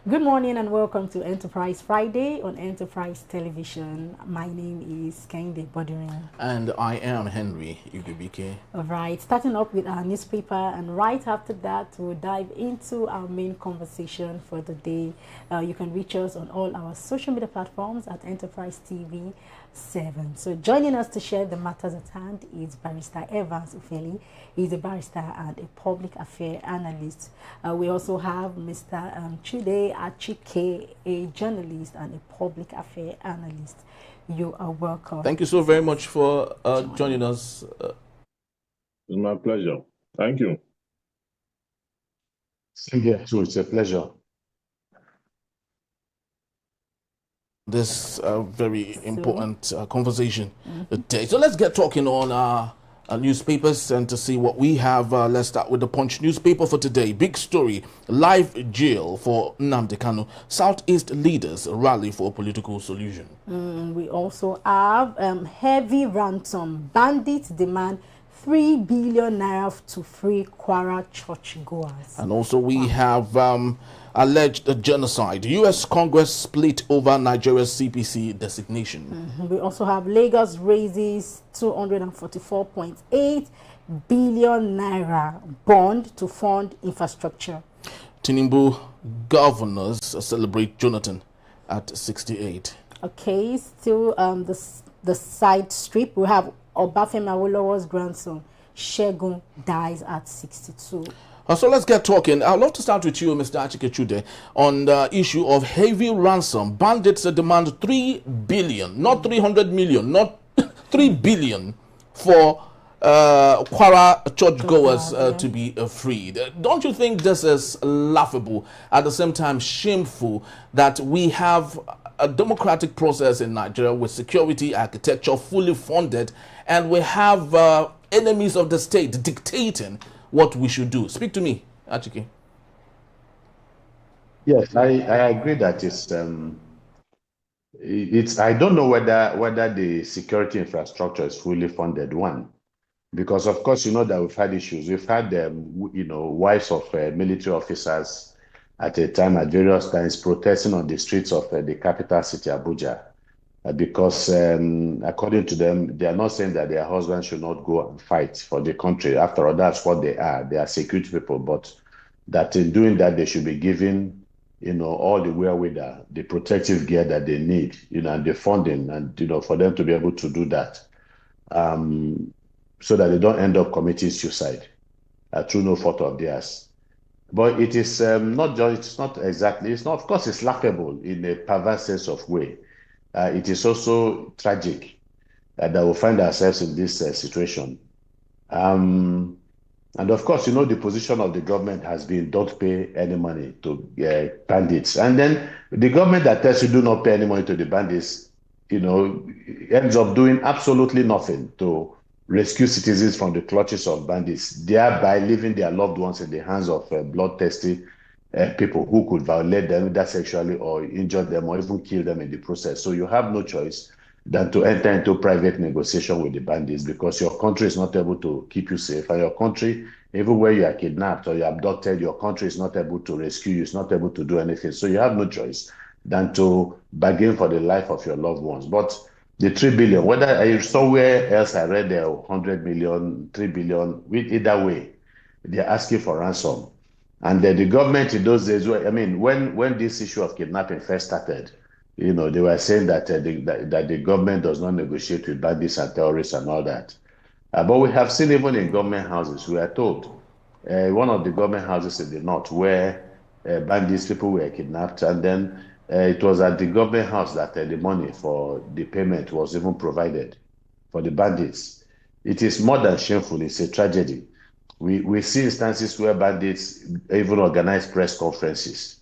Good morning and welcome to Enterprise Friday on Enterprise Television. My name is Kende Bodirin. And I am Henry Igubike. All right, starting up with our newspaper, and right after that, we'll dive into our main conversation for the day. You can reach us on all our social media platforms at Enterprise TV 7. So joining us to share the matters at hand is Barrister Evans Ufeli. He's a barrister and a public affairs analyst. We also have Mr. Chude Achike, a journalist and a public affairs analyst. You are welcome. Thank you so very much for joining us. It's my pleasure. Thank you. Same here too. It's a pleasure. This very important conversation today. So let's get talking on our newspapers and to see what we have. Let's start with the Punch newspaper for today. Big story: live jail for Nnamdi Kanu. Southeast leaders rally for a political solution. We also have heavy ransom. Bandits demand 3 billion naira to free Kwara churchgoers. And also we have alleged genocide. U.S. Congress split over Nigeria's CPC designation. We also have Lagos raises 244.8 billion naira bond to fund infrastructure. Tinubu governors celebrate Jonathan at 68. Okay, still the side strip, we have Obafemi Awolowo's grandson Shegun dies at 62. So let's get talking. I'd love to start with you, Mr. Achike, on the issue of heavy ransom. Bandits demand 3 billion, not 300 million, not 3 billion for Kwara churchgoers to be freed. Don't you think this is laughable, at the same time shameful, that we have a democratic process in Nigeria with security architecture fully funded, and we have enemies of the state dictating what we should do? Speak to me, Achike. Yes, I agree that it's I don't know whether the security infrastructure is fully funded, one, because of course you know that we've had issues. We've had wives of military officers at a time, at various times, protesting on the streets of the capital city, Abuja, because according to them, they are not saying that their husbands should not go and fight for the country. After all, that's what they are. They are security people, but that in doing that, they should be given, all the wherewithal, the protective gear that they need, and the funding, and, for them to be able to do that, so that they don't end up committing suicide through no fault of theirs. But it is not just, it's not exactly, it's not, of course, it's laughable in a perverse sense of way. It is also tragic that we find ourselves in this situation. And of course, the position of the government has been don't pay any money to bandits. And then the government that tells you do not pay any money to the bandits, ends up doing absolutely nothing to rescue citizens from the clutches of bandits, thereby leaving their loved ones in the hands of bloodthirsty people who could violate them either sexually or injure them or even kill them in the process. So you have no choice than to enter into private negotiation with the bandits, because your country is not able to keep you safe. And your country, even where you are kidnapped or you're abducted, your country is not able to rescue you, it's not able to do anything. So you have no choice than to bargain for the life of your loved ones. But the 3 billion, whether somewhere else I read there 100 million, 3 billion, either way, they're asking for ransom. And the government in those days, when this issue of kidnapping first started, they were saying that the government does not negotiate with bandits and terrorists and all that. But we have seen even in government houses, we are told, one of the government houses in the north where bandits, people were kidnapped, and then it was at the government house that the money for the payment was even provided for the bandits. It is more than shameful, it's a tragedy. We see instances where bandits even organize press conferences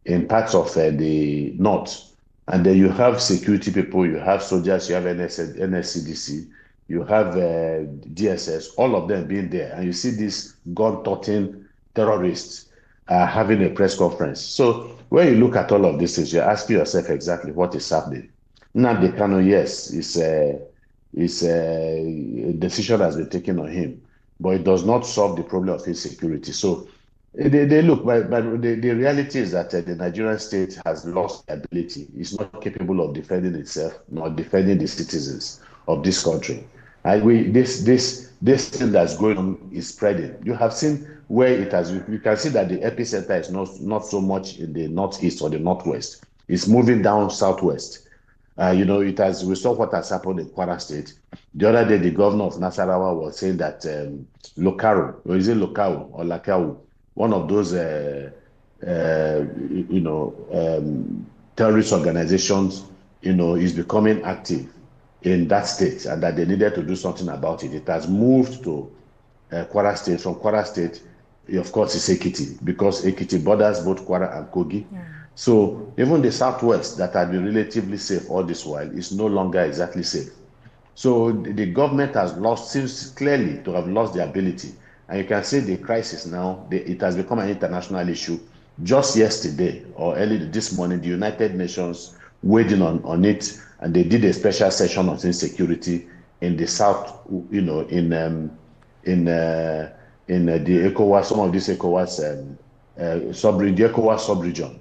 in parts of the north. And then you have security people, you have soldiers, you have NSCDC, you have DSS, all of them being there. And you see these gun-toting terrorists having a press conference. So when you look at all of these things, you're asking yourself exactly what is happening. Nnamdi Kanu, yes, it's a decision has been taken on him, but it does not solve the problem of insecurity. So They look, but the reality is that the Nigerian state has lost the ability. It's not capable of defending itself, nor defending the citizens of this country. And this thing that's going on is spreading. You have seen where it has. You can see that the epicenter is not so much in the northeast or the northwest. It's moving down southwest. It has. We saw what has happened in Kwara State. The other day, the governor of Nasarawa was saying that Lokaro, or is it Lokau or Lakau, one of those, terrorist organizations, is becoming active in that state, and that they needed to do something about it. It has moved to Kwara State. From Kwara State, of course, it's Ekiti, because Ekiti borders both Kwara and Kogi. Yeah. So even the southwest, that had been relatively safe all this while, is no longer exactly safe. So the government seems clearly to have lost the ability. And you can see the crisis now, it has become an international issue. Just yesterday or early this morning, the United Nations weighed in on it, and they did a special session on insecurity in the south, in the ECOWAS, some of these ECOWAS the ECOWAS sub-region,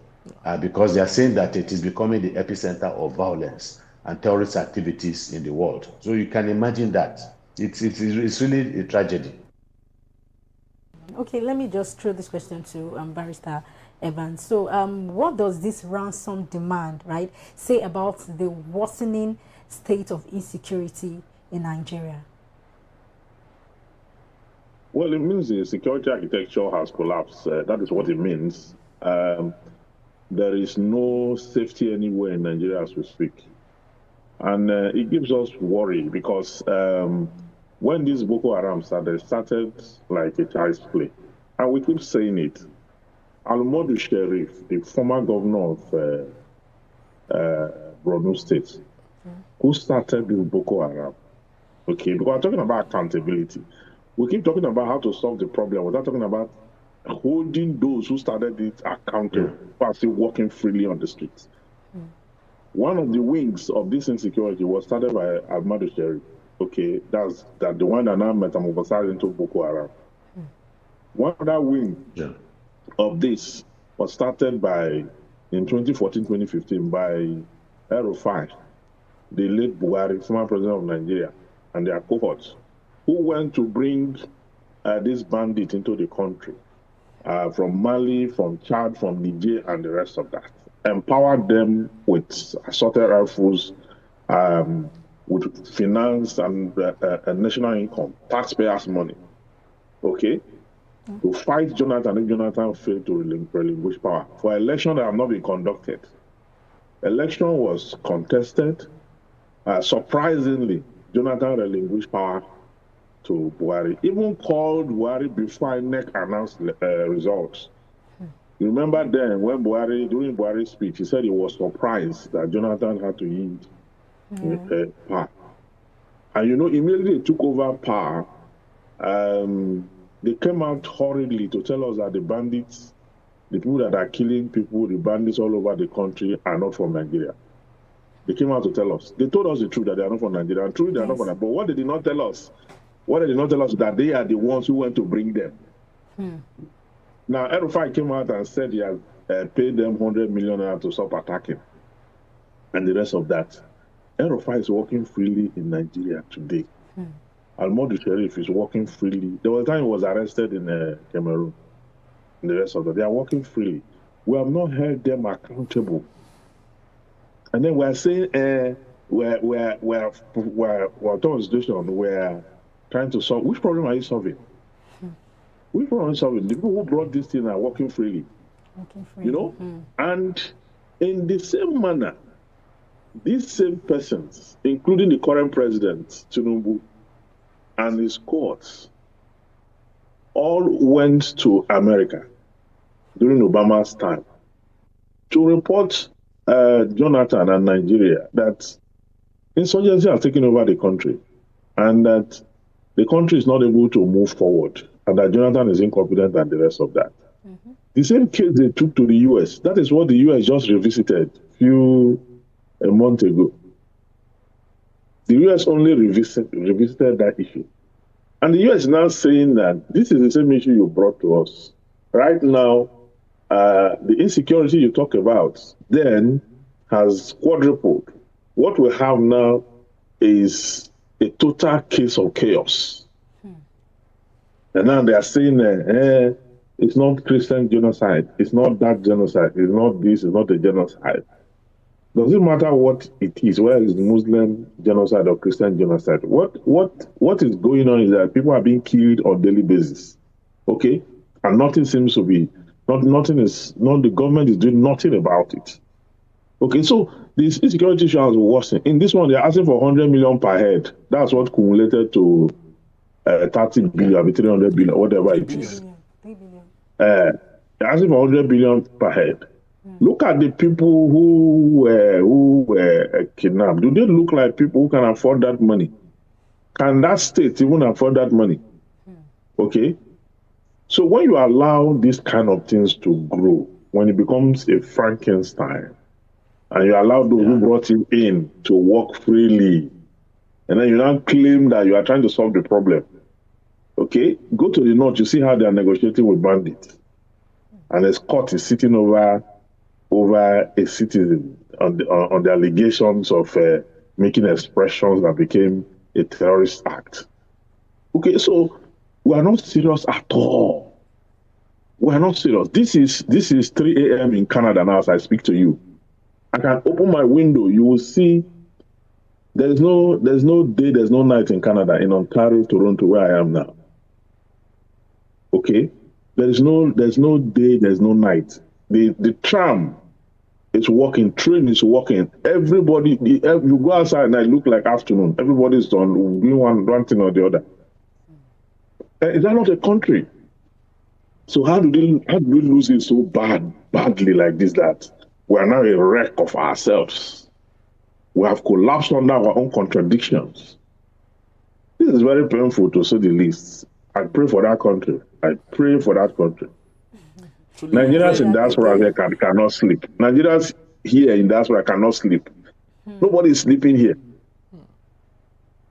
because they are saying that it is becoming the epicenter of violence and terrorist activities in the world. So you can imagine that. It's really a tragedy. Okay, let me just throw this question to Barrister Evans. So what does this ransom demand, right, say about the worsening state of insecurity in Nigeria? Well, it means the security architecture has collapsed. That is what it means. There is no safety anywhere in Nigeria as we speak. And it gives us worry because when this Boko Haram started like a child's play. And we keep saying it. Al-Modu Sharif, the former governor of Borno State, who started with Boko Haram, okay, because we're talking about accountability. We keep talking about how to solve the problem. We're not talking about holding those who started it accountable, who are still walking freely on the streets. One of the wings of this insecurity was started by Al-Modu Sharif. Okay, that's the one that now metamorphosed into Boko Haram. One other wing of this was started in 2014-2015 by El-Rufai, the late Buhari, former president of Nigeria, and their cohorts, who went to bring this bandit into the country from Mali, from Chad, from Niger, and the rest of that. Empowered them with assaulted rifles, with finance and national income, taxpayers' money, okay, to fight Jonathan if Jonathan failed to relinquish power. For an election that have not been conducted, election was contested. Surprisingly, Jonathan relinquished power to Buhari, even called Buhari before INEC announced results. You remember then when during Buhari's speech, he said he was surprised that Jonathan had to yield power. And immediately they took over power. They came out hurriedly to tell us that the bandits, the people that are killing people, the bandits all over the country are not from Nigeria. They came out to tell us. They told us the truth that they are not from Nigeria. And truly they are not from Nigeria. But what they did not tell us, is that they are the ones who went to bring them. Now, El-Rufai came out and said he has paid them 100 million to stop attacking. And the rest of that. El-Rufai is working freely in Nigeria today. Al-Modu Sharif is working freely. There was a time he was arrested in Cameroon. And the rest of that. They are working freely. We have not held them accountable. And then we are saying we're trying to solve. Which problem are you solving? Which problem are you solving? The people who brought this thing are working freely. And in the same manner, these same persons, including the current president, Tinubu, and his courts, all went to America during Obama's time to report Jonathan and Nigeria that insurgency has taken over the country and that the country is not able to move forward and that Jonathan is incompetent and the rest of that. The same case they took to the U.S., that is what the U.S. just revisited a month ago. The U.S. only revisited that issue. And the U.S. is now saying that this is the same issue you brought to us. Right now, the insecurity you talk about then has quadrupled. What we have now is a total case of chaos. And now they are saying, it's not Christian genocide, it's not that genocide, it's not this, it's not a genocide. Doesn't matter what it is, whether it's Muslim genocide or Christian genocide. What is going on is that people are being killed on a daily basis. Okay? And nothing seems to be, the government is doing nothing about it. Okay, so this insecurity issue has worsened. In this one, they're asking for 100 million per head. That's what cumulated to 30 billion, 300 billion, whatever it is. 3 billion. They're asking for 100 billion per head. Look at the people who were kidnapped. Do they look like people who can afford that money? Can that state even afford that money? Okay? So when you allow these kind of things to grow, when it becomes a Frankenstein, and you allow those who brought him in to work freely, and then you now claim that you are trying to solve the problem. Okay? Go to the north, you see how they are negotiating with bandits. And a court is sitting over a citizen on the allegations of making expressions that became a terrorist act. Okay, so we are not serious at all. We are not serious. This is 3 a.m. in Canada now as I speak to you. I can open my window. You will see there's no day, there's no night in Canada, in Ontario, Toronto, where I am now. Okay? There's no day, there's no night. The tram is working, train is working. Everybody, you go outside and it look like afternoon. Everybody's on doing one thing or the other. Is that not a country? So how do we lose it so badly like this, that we are now a wreck of ourselves? We have collapsed under our own contradictions. This is very painful, to say the least. I pray for that country. I pray for that country. Nigerians in diaspora cannot sleep. Nigerians here in diaspora cannot sleep. Nobody is sleeping here.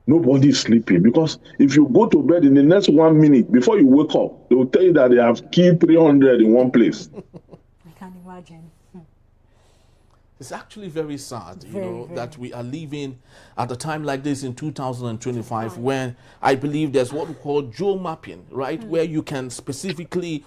Nobody is sleeping, because if you go to bed in the next 1 minute, before you wake up, they will tell you that they have killed 300 in one place. I can imagine. It's actually very sad, that we are living at a time like this in 2025, when I believe there's what we call geo mapping, right? Where you can specifically,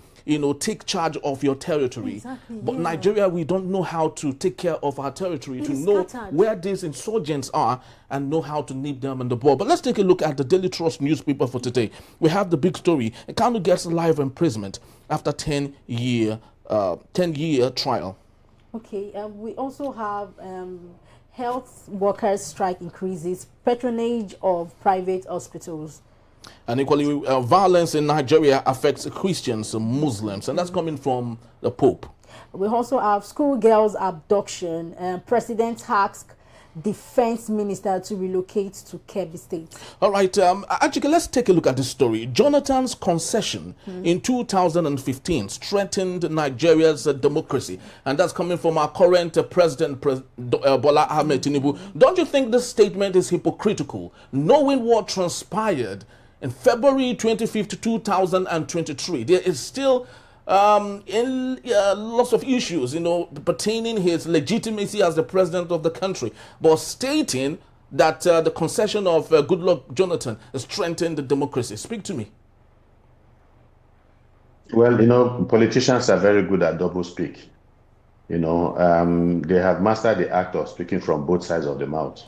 take charge of your territory. Exactly, but Nigeria, we don't know how to take care of our territory, to know where these insurgents are and know how to nip them in the bud. But let's take a look at the Daily Trust newspaper for today. We have the big story. Kanu gets life imprisonment after 10-year trial. Okay, we also have health workers strike increases, patronage of private hospitals. And equally, violence in Nigeria affects Christians and Muslims, and that's coming from the Pope. We also have schoolgirls abduction. President asks defense minister to relocate to Kebbi State. All right, actually, let's take a look at this story. Jonathan's concession in 2015 strengthened Nigeria's democracy, and that's coming from our current president, Bola Ahmed Tinubu. Don't you think this statement is hypocritical, knowing what transpired in February 25th, 2023? There is still lots of issues, pertaining his legitimacy as the president of the country, but stating that the concession of Goodluck Jonathan strengthened the democracy. Speak to me. Well, politicians are very good at double speak. They have mastered the act of speaking from both sides of the mouth.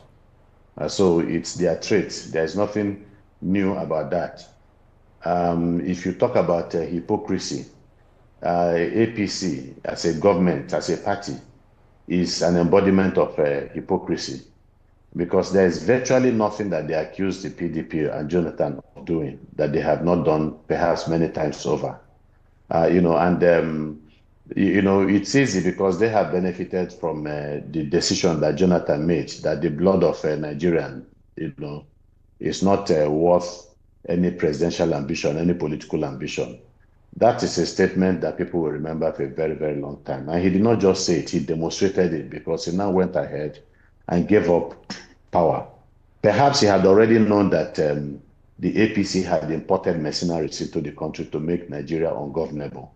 So it's their trait. There's nothing new about that. If you talk about hypocrisy, APC as a government, as a party, is an embodiment of hypocrisy, because there is virtually nothing that they accuse the PDP and Jonathan of doing that they have not done perhaps many times over. It's easy because they have benefited from the decision that Jonathan made, that the blood of a Nigerian, is not worth any presidential ambition, any political ambition. That is a statement that people will remember for a very, very long time. And he did not just say it, he demonstrated it, because he now went ahead and gave up power. Perhaps he had already known that the APC had imported mercenaries into the country to make Nigeria ungovernable.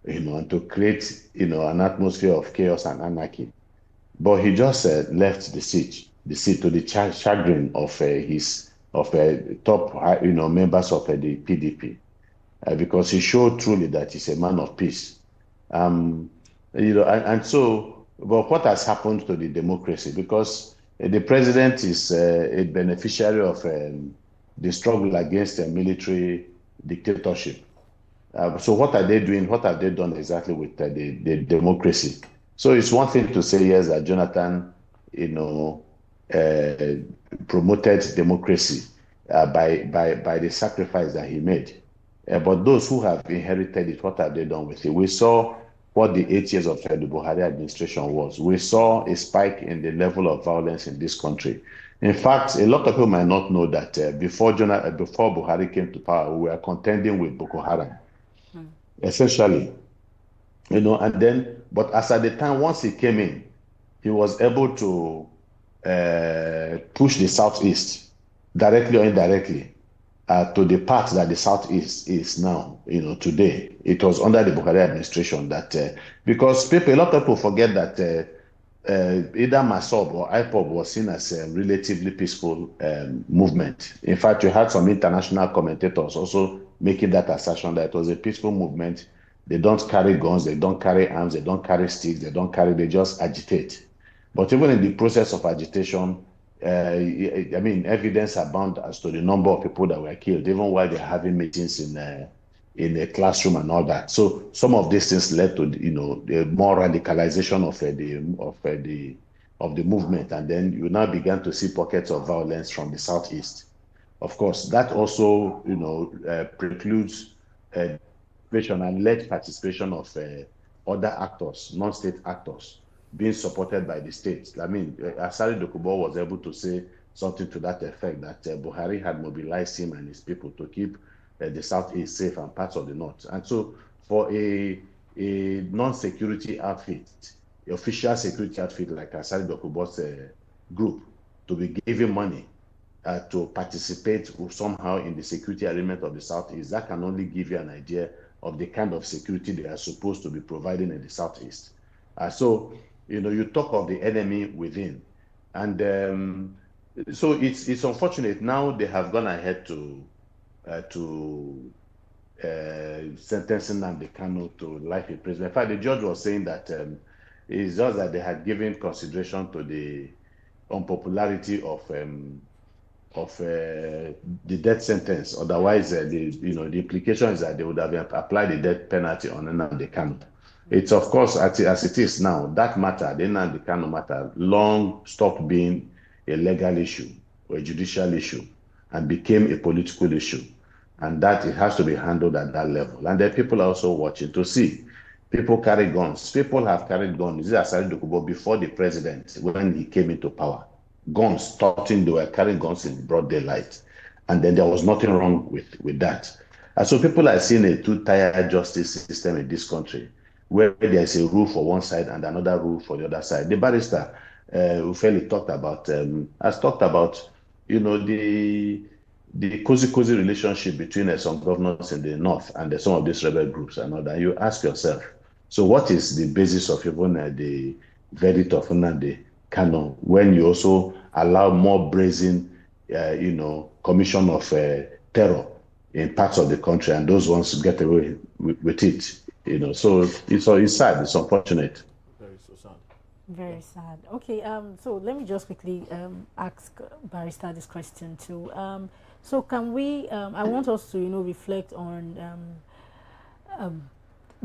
and to create, an atmosphere of chaos and anarchy. But he just left the seat to the chagrin of his top, members of the PDP, because he showed truly that he's a man of peace. And so, but what has happened to the democracy? Because the president is a beneficiary of the struggle against a military dictatorship. So what are they doing? What have they done exactly with the democracy? So it's one thing to say, yes, that Jonathan, promoted democracy by the sacrifice that he made. But those who have inherited it, what have they done with it? We saw what the 8 years of the Buhari administration was. We saw a spike in the level of violence in this country. In fact, a lot of people might not know that before Buhari came to power, we were contending with Boko Haram, essentially. And then, but as at the time, once he came in, he was able to push the Southeast, directly or indirectly, to the path that the Southeast is now, today. It was under the Buhari administration that, because a lot of people forget that either MASOB or IPOB was seen as a relatively peaceful movement. In fact, you had some international commentators also making that assertion that it was a peaceful movement. They don't carry guns, they don't carry arms, they don't carry sticks, they just agitate. But even in the process of agitation, evidence abound as to the number of people that were killed, even while they're having meetings in a classroom and all that. So some of these things led to, the more radicalization of the movement, and then you now began to see pockets of violence from the Southeast. Of course, that also, precludes and led participation of other actors, non-state actors, being supported by the state. Asari Dokubo was able to say something to that effect, that Buhari had mobilized him and his people to keep the Southeast safe and parts of the North. And so for a non-security outfit, official security outfit like Asari Dokubo's group, to be giving money to participate somehow in the security element of the Southeast, that can only give you an idea of the kind of security they are supposed to be providing in the Southeast. So, you talk of the enemy within. And so it's unfortunate. Now they have gone ahead to sentencing Nnamdi Kanu to life imprisonment. In fact, the judge was saying that it's just that they had given consideration to the unpopularity of the death sentence. Otherwise, the implication is that they would have applied the death penalty on Nnamdi Kanu. It's, of course, as it is now, that matter, the Nnamdi Kanu matter, long stopped being a legal issue or a judicial issue and became a political issue. And that it has to be handled at that level. And then people are also watching to see. People carry guns. People have carried guns. This is Asari Dokubo before the president, when he came into power. Guns, they were carrying guns in broad daylight. And then there was nothing wrong with that. And so people are seeing a two-tier justice system in this country, where there's a rule for one side and another rule for the other side. The barrister, Ufeli, has talked about, the cozy relationship between some governors in the north and some of these rebel groups and all that. You ask yourself, so what is the basis of even the verdict of Nnamdi Kanu when you also allow more brazen, commission of terror in parts of the country, and those ones get away with it? So it's sad. It's unfortunate. Very so sad. Very sad. Okay. So let me just quickly ask Barrister this question too. So can we? I want us to reflect on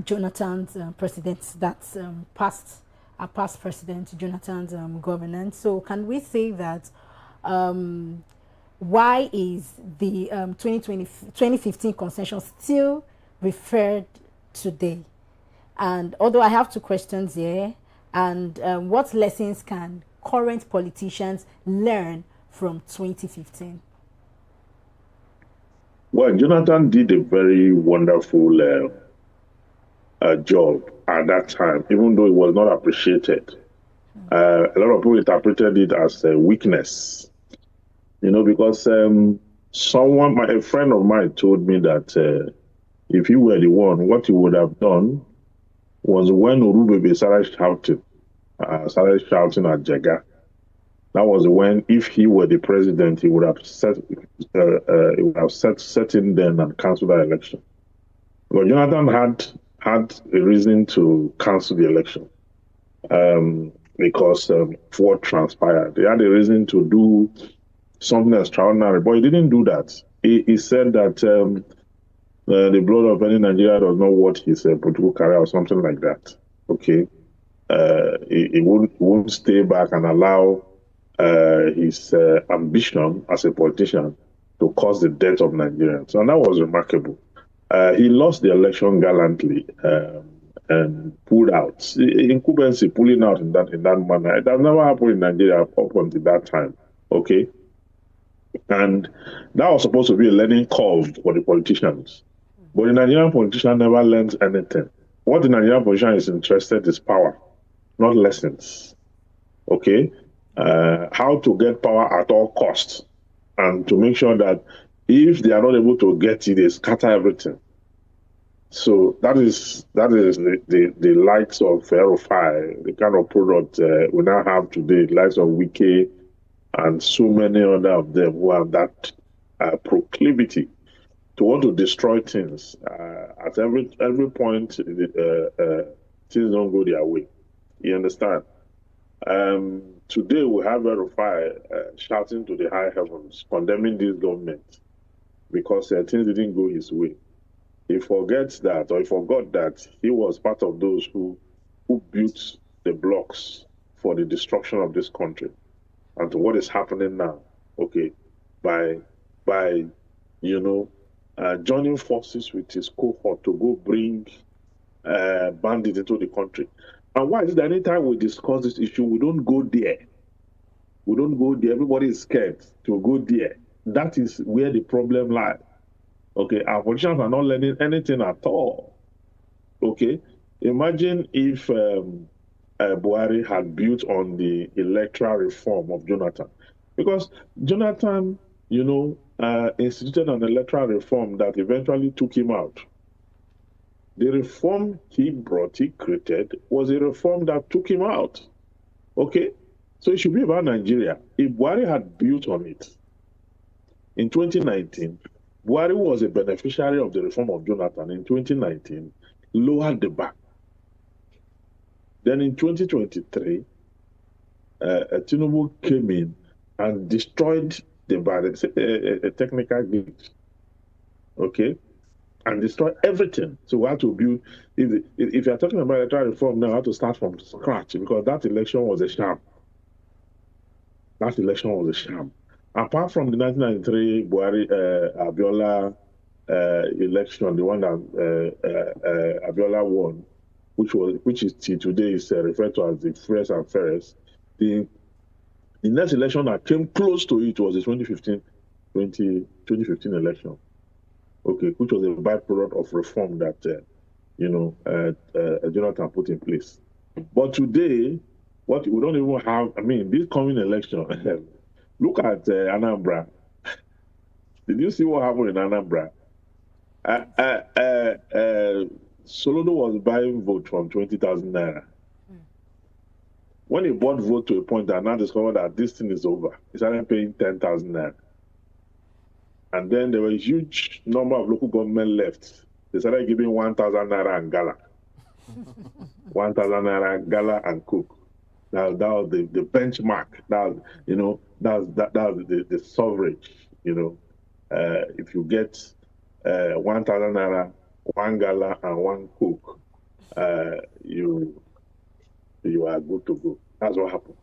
Jonathan's president, that's past president Jonathan's governance. So can we say that why is the 2015 concession still referred today? And although I have two questions here, and what lessons can current politicians learn from 2015? Well, Jonathan did a very wonderful job at that time, even though it was not appreciated. A lot of people interpreted it as a weakness, because a friend of mine told me that if he were the one, what he would have done was when Urubebe started shouting at Jega. That was when, if he were the president, he would have set in then and cancelled that election. But Jonathan had a reason to cancel the election because of what transpired. He had a reason to do something extraordinary, but he didn't do that. He said that the blood of any Nigeria does not worth his political career or something like that. Okay, he won't stay back and allow his ambition as a politician to cause the death of Nigerians, and that was remarkable. He lost the election gallantly and pulled out. Incumbency pulling out in that manner. It has never happened in Nigeria up until that time. Okay, and that was supposed to be a learning curve for the politicians. But the Nigerian politician never learns anything. What the Nigerian politician is interested is power, not lessons. Okay? How to get power at all costs, and to make sure that if they are not able to get it, they scatter everything. So that is the likes of Erufai, the kind of product we now have today, the likes of Wike, and so many other of them who have that proclivity to want to destroy things. At every point, things don't go their way. You understand? Today we have Erufai shouting to the high heavens, condemning this government because things didn't go his way. He forgets that, or he forgot that he was part of those who built the blocks for the destruction of this country, and to what is happening now. Okay, by joining forces with his cohort to go bring bandits into the country. And why is it that anytime we discuss this issue, we don't go there? We don't go there. Everybody is scared to go there. That is where the problem lies. Okay, our politicians are not learning anything at all. Okay, imagine if Buhari had built on the electoral reform of Jonathan, because Jonathan, instituted an electoral reform that eventually took him out. The reform he created, was a reform that took him out. Okay, so it should be about Nigeria. If Buhari had built on it in 2019, Buhari was a beneficiary of the reform of Jonathan in 2019, lowered the bar. Then in 2023, Tinubu came in and destroyed the bar, a technical glitch, okay, and destroyed everything. So we have to build, if you're talking about electoral reform now, we have to start from scratch, because that election was a sham. That election was a sham. Apart from the 1993 Buhari Abiola election, the one that Abiola won, which is today is referred to as the freest and fairest, the next election that came close to it was the 2015 election, okay, which was a byproduct of reform that Jonathan put in place. But today, what we don't even have, this coming election. Look at Anambra. Did you see what happened in Anambra? Solodo was buying vote from 20,000 naira. When he bought vote to a point that now discovered that this thing is over, he started paying 10,000 naira. And then there were a huge number of local government left. They started giving 1,000 naira and gala. 1,000 naira gala and cook. That was the benchmark. That was the suffrage. If you get 1,000 naira, one gala and one cook, you are good to go. That's what happened.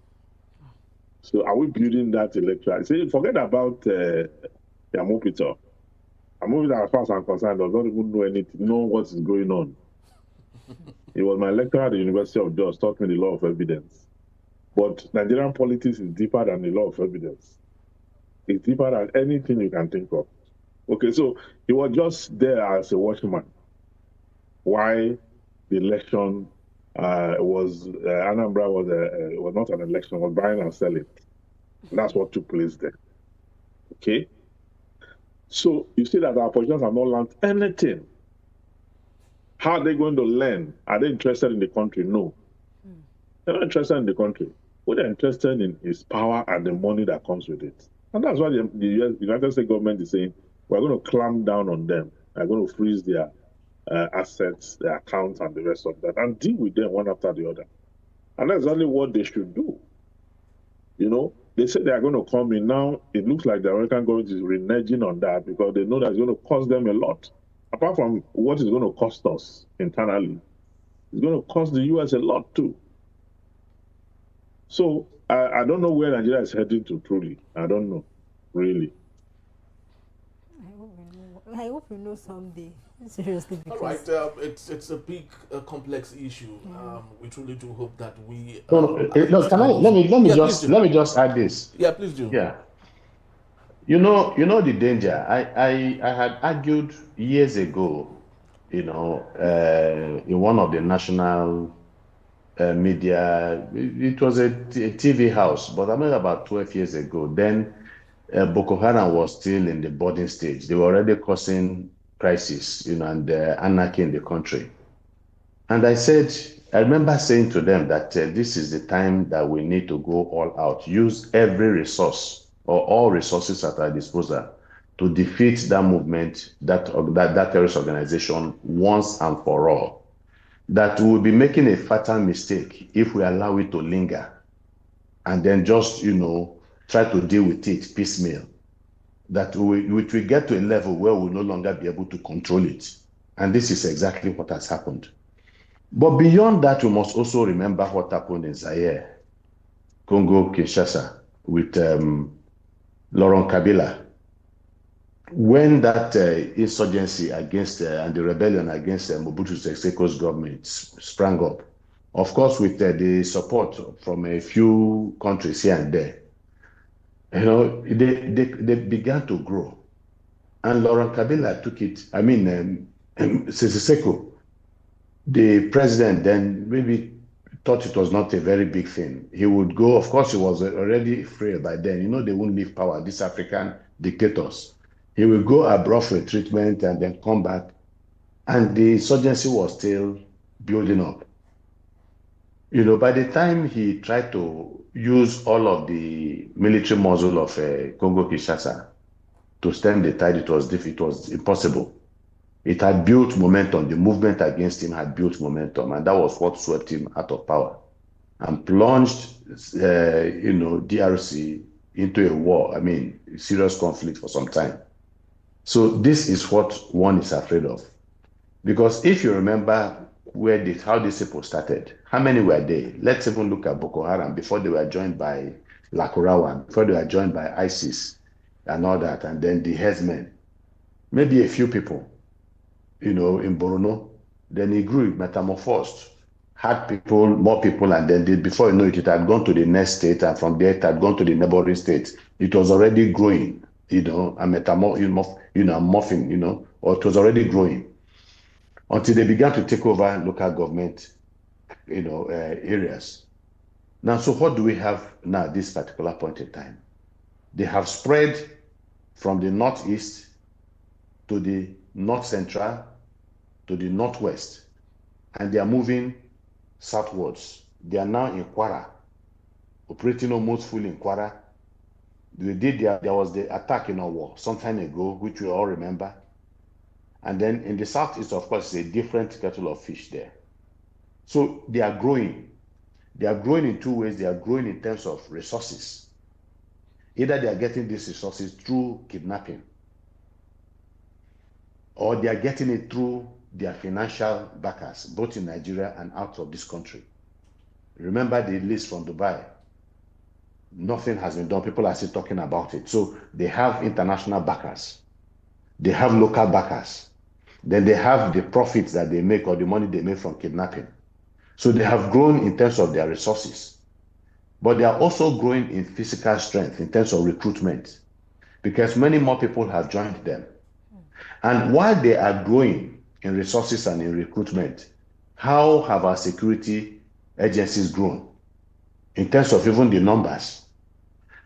So are we building that electoral? See, forget about Yamopito. Yamopito, as far as I'm concerned, does not even know what is going on. He was my lecturer at the University of Jos, taught me the law of evidence. But Nigerian politics is deeper than the law of evidence. It's deeper than anything you can think of. Okay, so he was just there as a watchman. Why the election Anambra was not an election, was buying and selling. And that's what took place there. Okay? So you see that our politicians have not learned anything. How are they going to learn? Are they interested in the country? No. They're not interested in the country. What they're interested in is power and the money that comes with it. And that's why the United States government is saying, we're going to clamp down on them. We're going to freeze their assets, their accounts, and the rest of that, and deal with them one after the other. And that's exactly what they should do. You know, they say they are going to come in now. It looks like the American government is reneging on that because they know that's going to cost them a lot. Apart from what it's going to cost us internally, it's going to cost the U.S. a lot too. So I don't know where Nigeria is heading to truly. I don't know, really. I hope we know someday. Seriously, because all right, it's a big, complex issue. We truly do hope that we. No, can I let me just add this. Yeah, please do. Yeah. You know the danger. I had argued years ago, in one of the national media. It was a TV house, but I mean about 12 years ago. Then Boko Haram was still in the budding stage. They were already causing crisis, and anarchy in the country. And I remember saying to them that this is the time that we need to go all out, use every resource or all resources at our disposal to defeat that movement, that terrorist organization once and for all. That we will be making a fatal mistake if we allow it to linger and then just, try to deal with it piecemeal. That we get to a level where we'll no longer be able to control it. And this is exactly what has happened. But beyond that, we must also remember what happened in Zaire, Congo, Kinshasa, with Laurent Kabila. When that insurgency against and the rebellion against Mobutu Sese Seko's government sprang up, of course, with the support from a few countries here and there, they began to grow. And Laurent Kabila took it, Sese Seko, the president then maybe thought it was not a very big thing. He would go, of course, he was already frail by then. They wouldn't leave power, these African dictators. He will go abroad for a treatment and then come back. And the insurgency was still building up. By the time he tried to use all of the military muscle of Congo-Kinshasa to stem the tide, it was impossible. It had built momentum. The movement against him had built momentum, and that was what swept him out of power and plunged, DRC into a war. Serious conflict for some time. So this is what one is afraid of, because if you remember how these people started, how many were they? Let's even look at Boko Haram before they were joined by Lakurawan, before they were joined by ISIS and all that, and then the headsmen, maybe a few people. In Borno, then he grew, metamorphosed, had more people, and then before you know it, it had gone to the next state, and from there it had gone to the neighboring states. It was already growing, and morphing, or it was already growing until they began to take over local government, areas. Now, so what do we have now at this particular point in time? They have spread from the northeast to the north central, to the northwest, and they are moving southwards. They are now in Kwara, operating almost fully in Kwara. There was the attack in Owo some time ago, which we all remember. And then in the southeast, of course, is a different kettle of fish there. So they are growing. They are growing in two ways. They are growing in terms of resources. Either they are getting these resources through kidnapping, or they are getting it through their financial backers, both in Nigeria and out of this country. Remember the list from Dubai. Nothing has been done. People are still talking about it. So they have international backers. They have local backers. Then they have the profits that they make or the money they make from kidnapping. So they have grown in terms of their resources. But they are also growing in physical strength in terms of recruitment, because many more people have joined them. And while they are growing in resources and in recruitment, how have our security agencies grown in terms of even the numbers?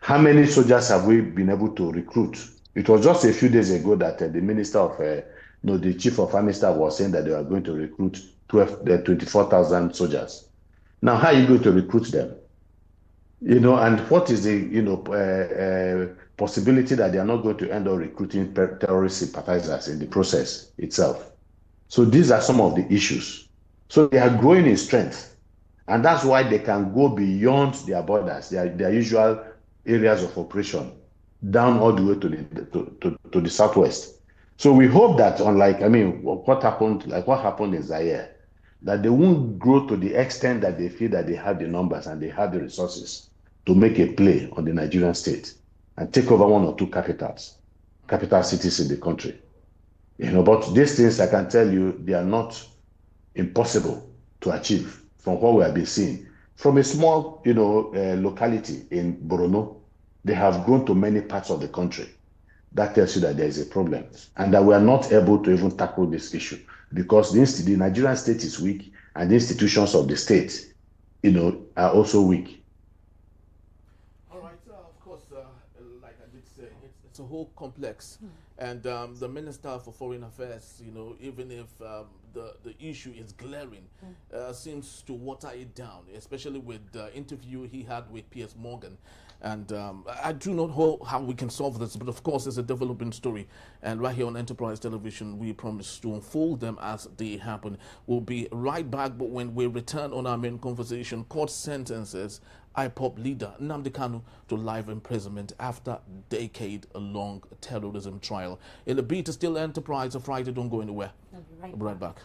How many soldiers have we been able to recruit? It was just a few days ago that the Minister of the chief of army staff was saying that they are going to recruit 24,000 soldiers. Now, how are you going to recruit them? And what is the possibility that they are not going to end up recruiting terrorist sympathizers in the process itself? So these are some of the issues. So they are growing in strength, and that's why they can go beyond their borders, their usual areas of operation, down all the way to the southwest. So we hope that, what happened in Zaire, that they won't grow to the extent that they feel that they have the numbers and they have the resources to make a play on the Nigerian state and take over one or two capital cities in the country. But these things, I can tell you, they are not impossible to achieve from what we have been seeing. From a small, locality in Borno, they have grown to many parts of the country. That tells you that there is a problem and that we are not able to even tackle this issue because the Nigerian state is weak and the institutions of the state, are also weak. Like I did say, it's a whole complex, and the Minister for Foreign Affairs, even if the issue is glaring, seems to water it down, especially with the interview he had with Piers Morgan. And I do not know how we can solve this, but of course it's a developing story. And right here on Enterprise Television, we promise to unfold them as they happen. We'll be right back, but when we return on our main conversation, court sentences IPOB leader Nnamdi Kanu to life imprisonment after decade-long terrorism trial. In the beat is still Enterprise, a Friday, don't go anywhere. I'll be right back.